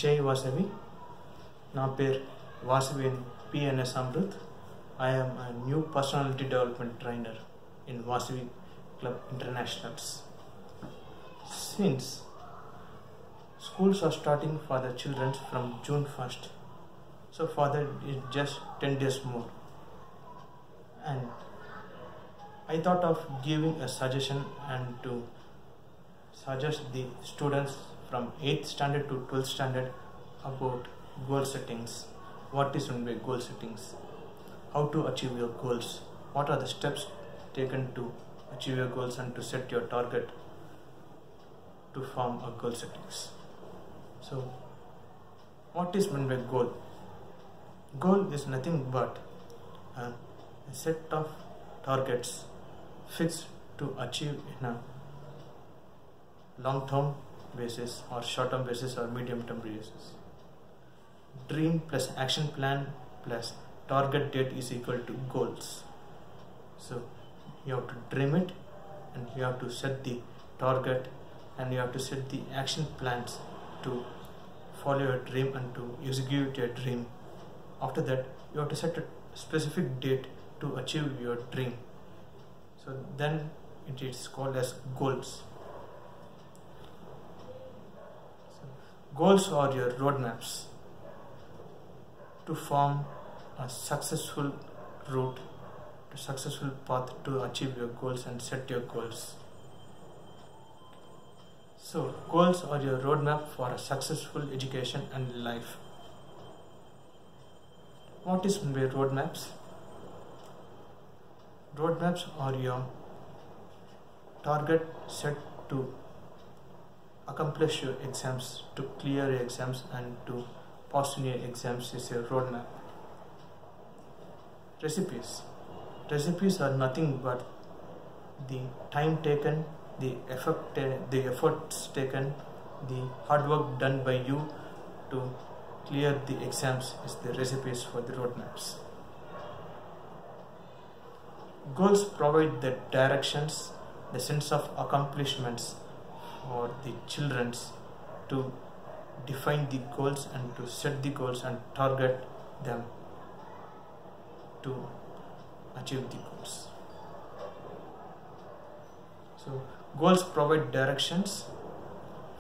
Jai Vasavi. నా పేరు వాసవేని PNS Amrut. I am a new personality development trainer in Vasavi Club Internationals. Since schools are starting for the children from June 1st, so for that it's just 10 days more. And I thought of giving a suggestion and to suggest the students from 8th standard to 12th standard about goal settings. What is meant by goal settings? How to achieve your goals? What are the steps taken to achieve your goals and to set your target to form a goal settings? So, what is meant by goal? Goal is nothing but a set of targets fixed to achieve in a long-term basis or short-term basis or medium-term basis. Dream plus action plan plus target date is equal to goals. So you have to dream it, and you have to set the target, and you have to set the action plans to follow your dream and to execute your dream. After that, you have to set a specific date to achieve your dream. So then it is called as goals. So, goals are your roadmaps to form a successful route, to successful path to achieve your goals and set your goals. So goals are your roadmap for a successful education and life. What is meant by roadmaps? Roadmaps are your target set to accomplish your exams, to clear your exams and to pass in your exams is your roadmap. Recipes are nothing but the time taken, the efforts taken, the hard work done by you to clear the exams is the recipes for the roadmaps. Goals provide the directions, the sense of accomplishments for the children to define the goals and to set the goals and target them to achieve the goals. So goals provide directions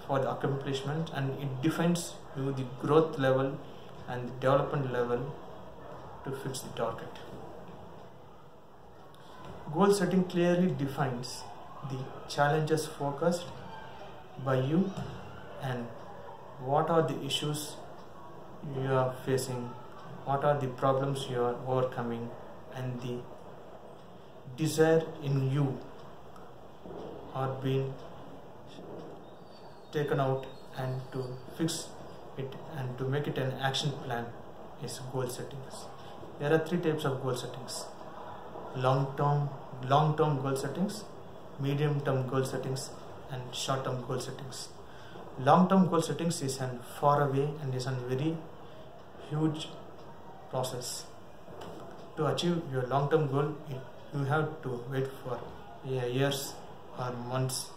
for the accomplishment, and it defines you the growth level and the development level to fix the target. Goal setting clearly defines the challenges focused by you and what are the issues you are facing, what are the problems you are overcoming, and the desire in you are being taken out, and to fix it and to make it an action plan is goal settings. There are 3 types of goal settings: long-term goal settings, medium-term goal settings, and short-term goal settings. Long-term goal settings is an far away and is a very huge process. To achieve your long-term goal, you have to wait for years or months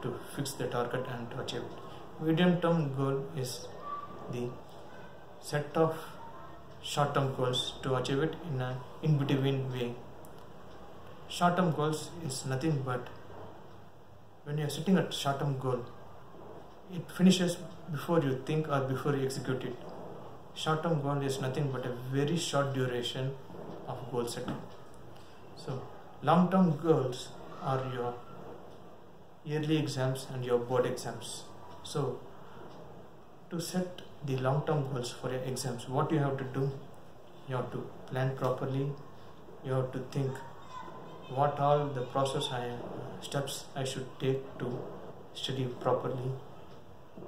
to fix the target and to achieve it. Medium-term goal is the set of short-term goals to achieve it in an in-between way. Short-term goals is nothing but when you are setting a short-term goal, it finishes before you think or before you execute it. Short-term goal is nothing but a very short duration of goal setting. So long-term goals are your yearly exams and your board exams. So to set the long-term goals for your exams, what you have to do? You have to plan properly. You have to think what all the steps I should take to study properly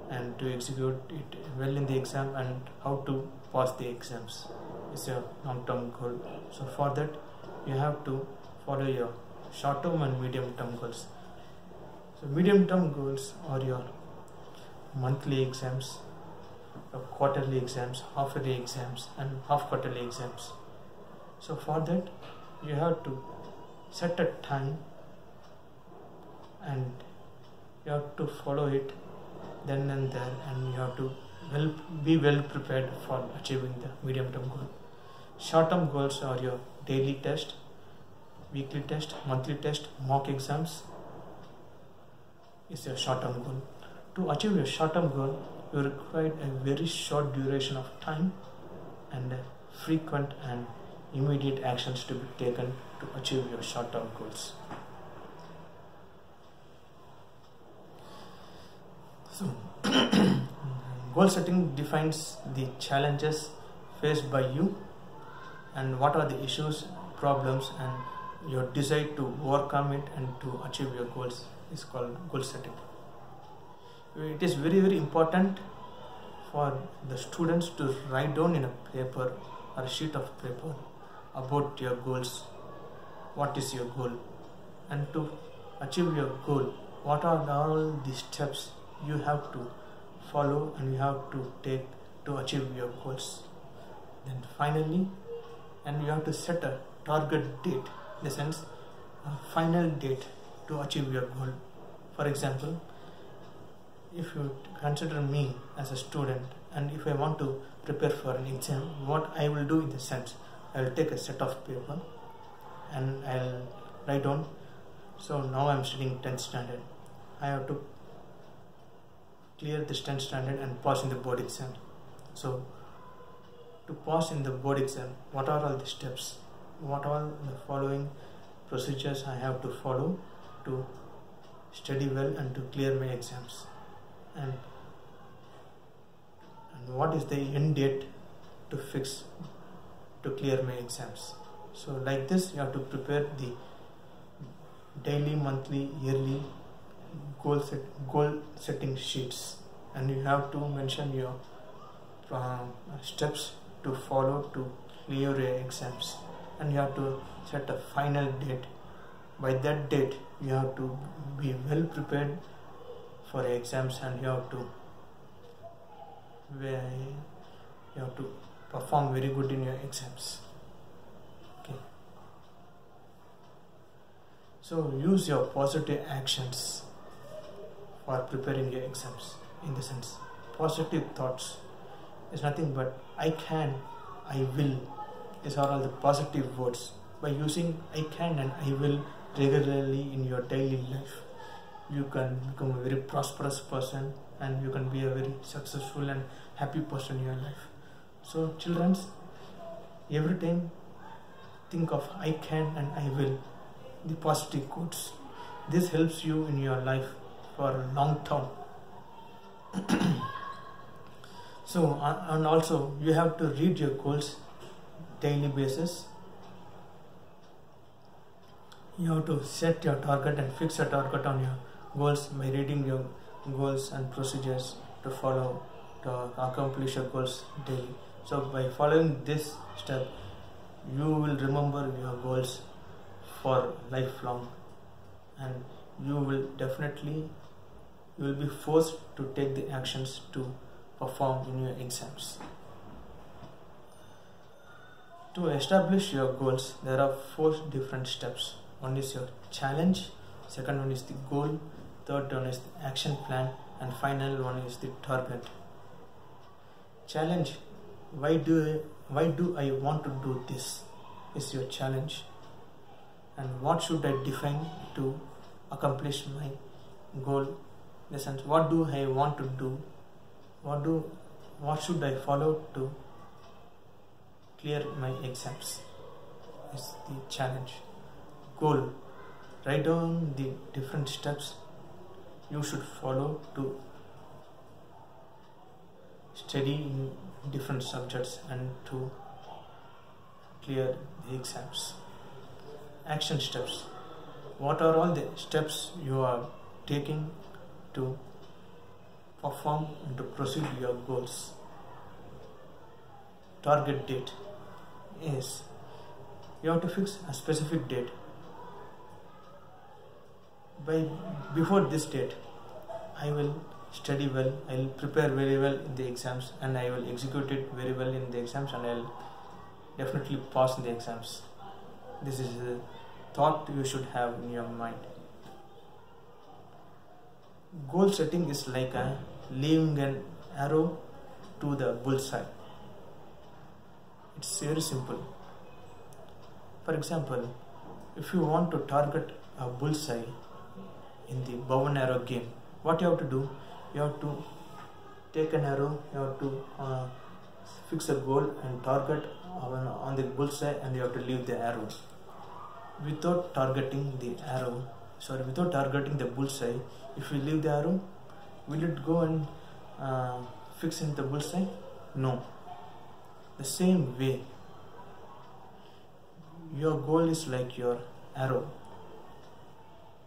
and to execute it well in the exam, and how to pass the exams is your long-term goal. So for that, you have to follow your short-term and medium-term goals. So medium-term goals are your monthly exams, your quarterly exams, half-yearly exams, and half-quarterly exams. So for that, you have to set a time and you have to follow it then and there, and you have to be well prepared for achieving the medium term goal. Short term goals are your daily test, weekly test, monthly test, mock exams is your short term goal. To achieve your short term goal, you require a very short duration of time and frequent and immediate actions to be taken to achieve your short term goals. So, goal setting defines the challenges faced by you and what are the issues, problems, and your desire to overcome it and to achieve your goals is called goal setting. It is very, very important for the students to write down in a paper or a sheet of paper about your goals. What is your goal? And to achieve your goal, what are all the steps you have to follow and you have to take to achieve your goals? Then finally, and you have to set a target date, in the sense a final date to achieve your goal. For example, if you consider me as a student and if I want to prepare for an exam, what I will do in the sense, I will take a set of paper and I'll write down, so now I'm studying 10th standard. I have to clear this 10th standard and pass in the board exam. So to pass in the board exam, what are all the steps? What are the following procedures I have to follow to study well and to clear my exams? And what is the end date to fix to clear my exams? So like this, you have to prepare the daily, monthly, yearly goal setting sheets, and you have to mention your steps to follow to clear your exams, and you have to set a final date. By that date, you have to be well prepared for exams, and you have to perform very good in your exams. Okay. So use your positive actions for preparing your exams. In the sense, positive thoughts is nothing but I can, I will. These are all the positive words. By using I can and I will regularly in your daily life, you can become a very prosperous person and you can be a very successful and happy person in your life. So children, every time think of I can and I will, the positive quotes. This helps you in your life for a long term. So and also you have to read your goals daily basis. You have to set your target and fix a target on your goals by reading your goals and procedures to follow to accomplish your goals daily. So by following this step, you will remember your goals for lifelong, and you will be forced to take the actions to perform in your exams. To establish your goals, there are 4 different steps. One is your challenge, second one is the goal, third one is the action plan, and final one is the target. Challenge. Why do I want to do this? Is your challenge. And what should I define to accomplish my goal? In the sense, what do I want to do? What should I follow to clear my exams? Is the challenge. Goal. Write down the different steps you should follow to study in different subjects and to clear the exams. Action steps. What are all the steps you are taking to perform and to proceed your goals? Target date is you have to fix a specific date. Before this date, I will study well, I will prepare very well in the exams, and I will execute it very well in the exams, and I will definitely pass in the exams. This is a thought you should have in your mind. Goal setting is like a leaving an arrow to the bullseye. It's very simple. For example, if you want to target a bullseye in the bow and arrow game, what you have to do? You have to take an arrow, you have to fix a goal and target on the bullseye, and you have to leave the arrow. Without targeting the bullseye, if you leave the arrow, will it go and fix in the bullseye? No. The same way, your goal is like your arrow.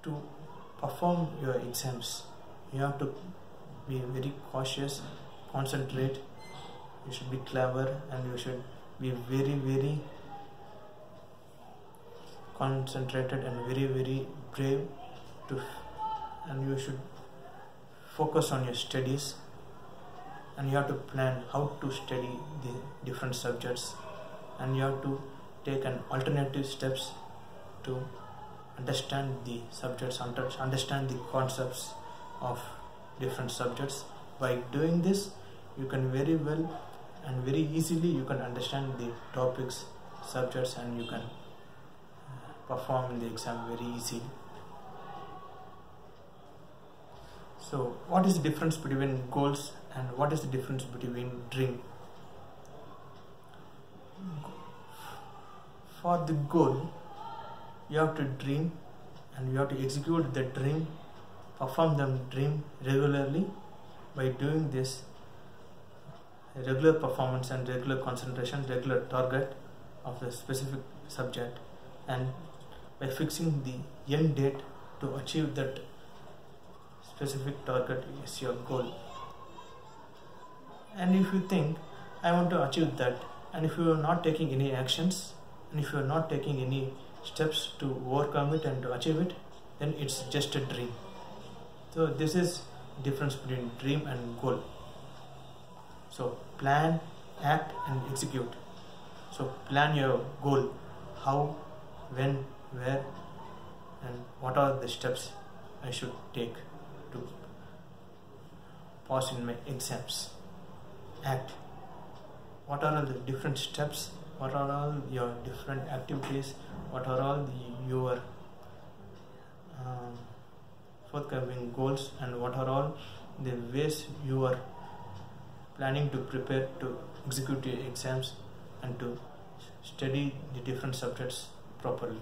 To perform your exams, you have to be very cautious, concentrate, you should be clever, and you should be very, very concentrated and very, very brave, and you should focus on your studies, and you have to plan how to study the different subjects, and you have to take an alternative steps to understand the subjects, understand the concepts of different subjects. By doing this, you can very well and very easily you can understand the topics, subjects, and you can perform in the exam very easily. So what is the difference between goals and what is the difference between dream? For the goal, you have to dream and you have to execute the dream, perform the dream regularly. By doing this, regular performance and regular concentration, regular target of the specific subject, and by fixing the end date to achieve that specific target is your goal. And if you think, I want to achieve that, and if you are not taking any actions, and if you are not taking any steps to overcome it and to achieve it, then it's just a dream. So this is the difference between dream and goal. So plan, act, and execute. So plan your goal, how, when, where, and what are the steps I should take to pass in my exams. Act. What are all the different steps? What are all your different activities? What are all your forthcoming goals, and what are all the ways you are planning to prepare to execute your exams and to study the different subjects properly.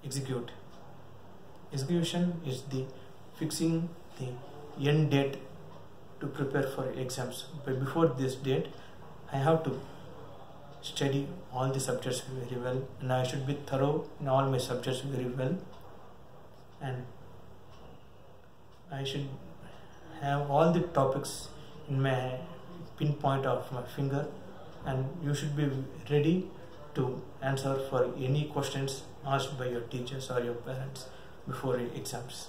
Execute. Execution is the fixing the end date to prepare for exams. But before this date, I have to study all the subjects very well, and I should be thorough in all my subjects very well, and I should have all the topics in my pinpoint of my finger, and you should be ready to answer for any questions asked by your teachers or your parents before your exams.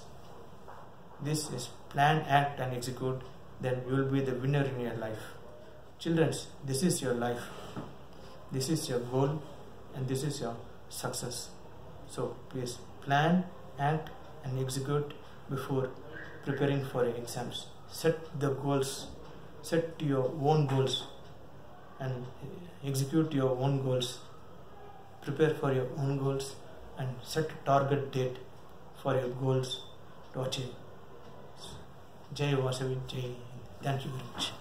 This is plan, act, and execute, then you will be the winner in your life. Children, this is your life, this is your goal, and this is your success. So please plan, act, and execute before preparing for your exams. Set the goals, set your own goals, and execute your own goals. Prepare for your own goals and set a target date for your goals to achieve. Jai Vasavi, Jai. Thank you very much.